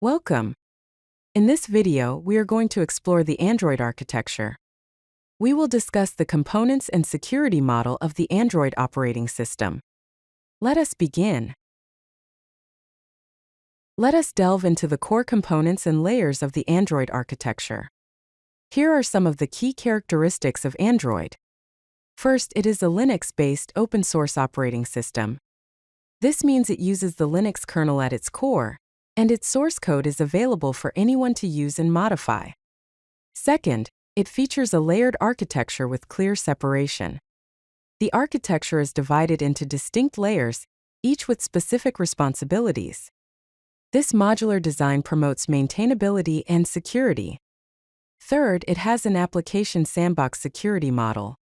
Welcome. In this video, we are going to explore the Android architecture. We will discuss the components and security model of the Android operating system. Let us begin. Let us delve into the core components and layers of the Android architecture. Here are some of the key characteristics of Android. First, it is a Linux-based open-source operating system. This means it uses the Linux kernel at its core, and its source code is available for anyone to use and modify. Second, it features a layered architecture with clear separation. The architecture is divided into distinct layers, each with specific responsibilities. This modular design promotes maintainability and security. Third, it has an application sandbox security model.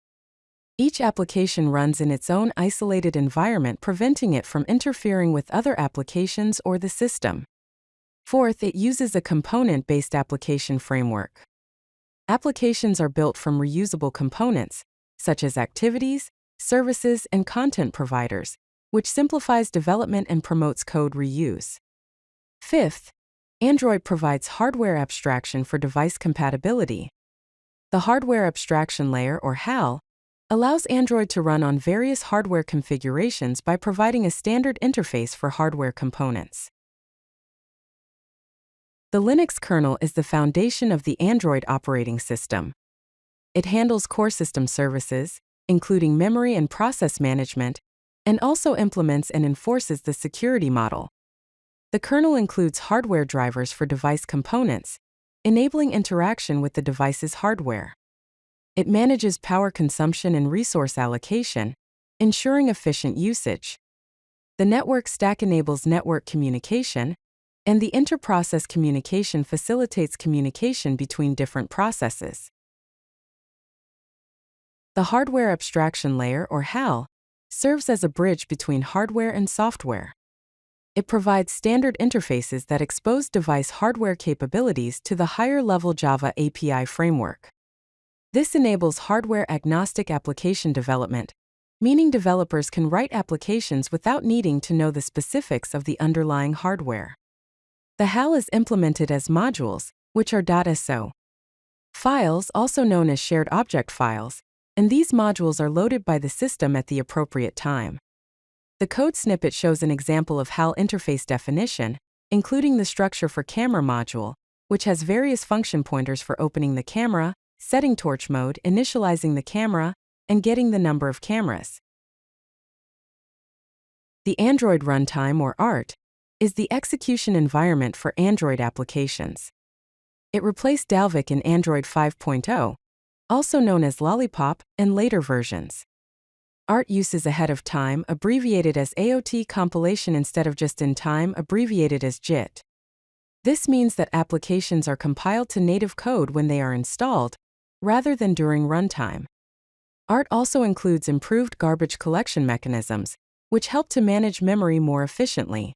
Each application runs in its own isolated environment, preventing it from interfering with other applications or the system. Fourth, it uses a component-based application framework. Applications are built from reusable components, such as activities, services, and content providers, which simplifies development and promotes code reuse. Fifth, Android provides hardware abstraction for device compatibility. The Hardware Abstraction Layer, or HAL, allows Android to run on various hardware configurations by providing a standard interface for hardware components. The Linux kernel is the foundation of the Android operating system. It handles core system services, including memory and process management, and also implements and enforces the security model. The kernel includes hardware drivers for device components, enabling interaction with the device's hardware. It manages power consumption and resource allocation, ensuring efficient usage. The network stack enables network communication, and the inter-process communication facilitates communication between different processes. The Hardware Abstraction Layer, or HAL, serves as a bridge between hardware and software. It provides standard interfaces that expose device hardware capabilities to the higher-level Java API framework. This enables hardware-agnostic application development, meaning developers can write applications without needing to know the specifics of the underlying hardware. The HAL is implemented as modules, which are .so files, also known as shared object files, and these modules are loaded by the system at the appropriate time. The code snippet shows an example of HAL interface definition, including the structure for camera module, which has various function pointers for opening the camera, setting torch mode, initializing the camera, and getting the number of cameras. The Android Runtime, or ART, is the execution environment for Android applications. It replaced Dalvik in Android 5.0, also known as Lollipop, and later versions. ART uses ahead of time, abbreviated as AOT compilation instead of just in time, abbreviated as JIT. This means that applications are compiled to native code when they are installed, rather than during runtime. ART also includes improved garbage collection mechanisms, which help to manage memory more efficiently.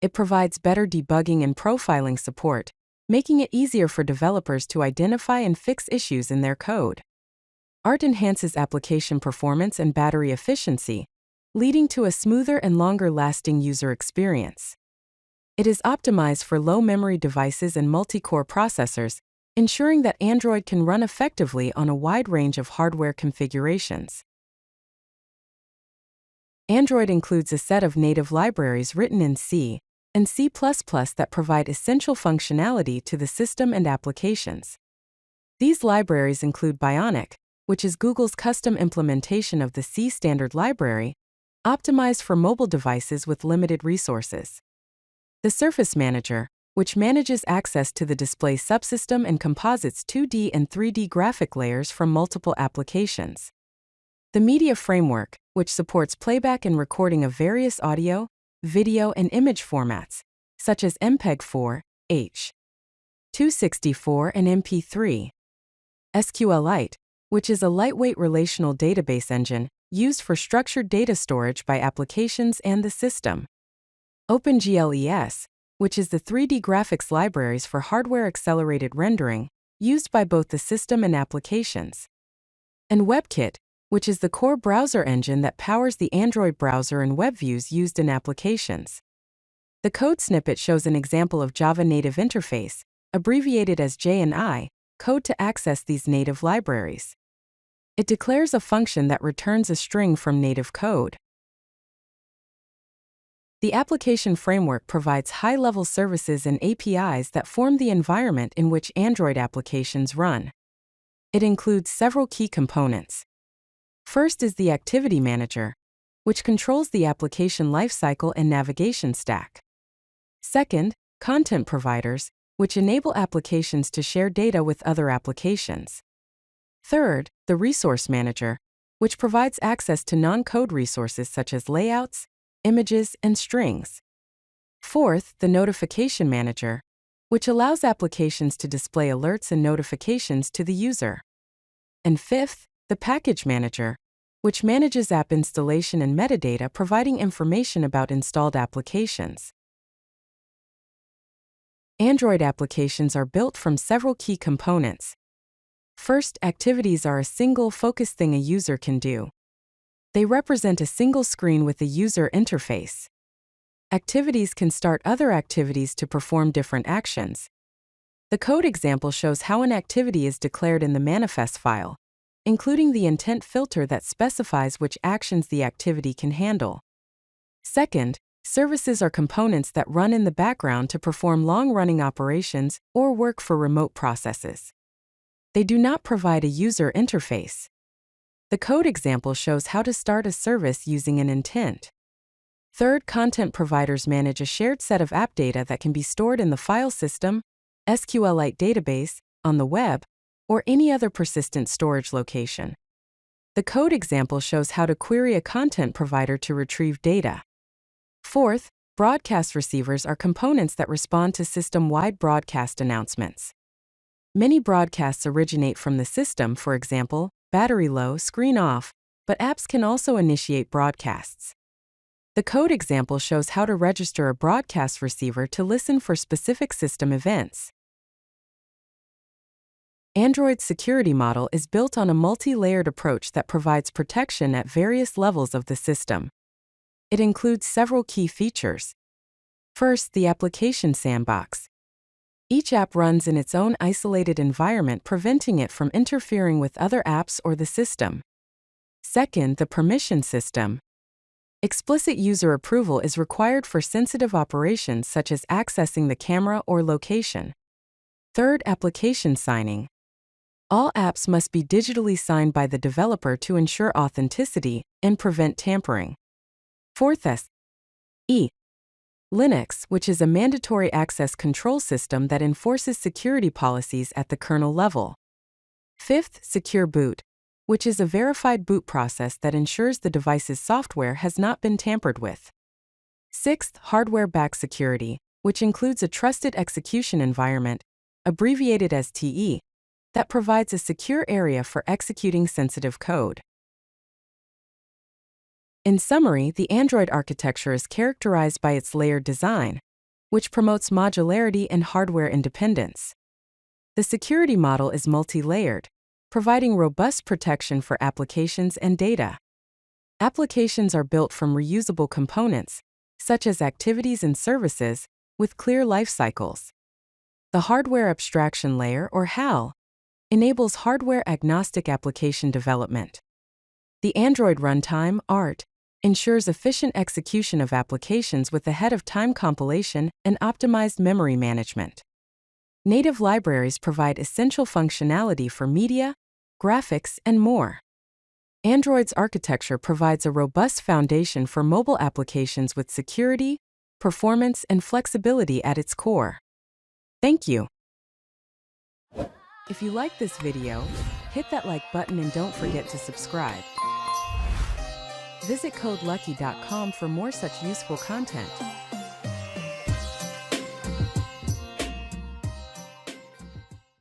It provides better debugging and profiling support, making it easier for developers to identify and fix issues in their code. ART enhances application performance and battery efficiency, leading to a smoother and longer-lasting user experience. It is optimized for low-memory devices and multi-core processors, ensuring that Android can run effectively on a wide range of hardware configurations. Android includes a set of native libraries written in C and C++ that provide essential functionality to the system and applications. These libraries include Bionic, which is Google's custom implementation of the C standard library, optimized for mobile devices with limited resources. The Surface Manager, which manages access to the display subsystem and composites 2D and 3D graphic layers from multiple applications. The Media Framework, which supports playback and recording of various audio, video, and image formats, such as MPEG-4, H.264, and MP3. SQLite, which is a lightweight relational database engine used for structured data storage by applications and the system. OpenGLES, which is the 3D graphics libraries for hardware-accelerated rendering, used by both the system and applications. And WebKit, which is the core browser engine that powers the Android browser and web views used in applications. The code snippet shows an example of Java native interface, abbreviated as J and I, code to access these native libraries. It declares a function that returns a string from native code. The application framework provides high-level services and APIs that form the environment in which Android applications run. It includes several key components. First is the Activity Manager, which controls the application lifecycle and navigation stack. Second, content providers, which enable applications to share data with other applications. Third, the Resource Manager, which provides access to non-code resources such as layouts, images, and strings. Fourth, the Notification Manager, which allows applications to display alerts and notifications to the user. And fifth, the Package Manager, which manages app installation and metadata, providing information about installed applications. Android applications are built from several key components. First, activities are a single focused thing a user can do. They represent a single screen with a user interface. Activities can start other activities to perform different actions. The code example shows how an activity is declared in the manifest file, including the intent filter that specifies which actions the activity can handle. Second, services are components that run in the background to perform long-running operations or work for remote processes. They do not provide a user interface. The code example shows how to start a service using an intent. Third, content providers manage a shared set of app data that can be stored in the file system, SQLite database, on the web, or any other persistent storage location. The code example shows how to query a content provider to retrieve data. Fourth, broadcast receivers are components that respond to system-wide broadcast announcements. Many broadcasts originate from the system, for example, battery low, screen off, but apps can also initiate broadcasts. The code example shows how to register a broadcast receiver to listen for specific system events. Android's security model is built on a multi-layered approach that provides protection at various levels of the system. It includes several key features. First, the application sandbox. Each app runs in its own isolated environment, preventing it from interfering with other apps or the system. Second, the permission system. Explicit user approval is required for sensitive operations such as accessing the camera or location. Third, application signing. All apps must be digitally signed by the developer to ensure authenticity and prevent tampering. Fourth, SELinux, which is a mandatory access control system that enforces security policies at the kernel level. Fifth, secure boot, which is a verified boot process that ensures the device's software has not been tampered with. Sixth, hardware-backed security, which includes a trusted execution environment, abbreviated as TE, that provides a secure area for executing sensitive code. In summary, the Android architecture is characterized by its layered design, which promotes modularity and hardware independence. The security model is multi-layered, providing robust protection for applications and data. Applications are built from reusable components, such as activities and services, with clear life cycles. The Hardware Abstraction Layer, or HAL, enables hardware-agnostic application development. The Android Runtime, ART, ensures efficient execution of applications with ahead-of-time compilation and optimized memory management. Native libraries provide essential functionality for media, graphics, and more. Android's architecture provides a robust foundation for mobile applications with security, performance, and flexibility at its core. Thank you. If you like this video, hit that like button and don't forget to subscribe. Visit codelucky.com for more such useful content.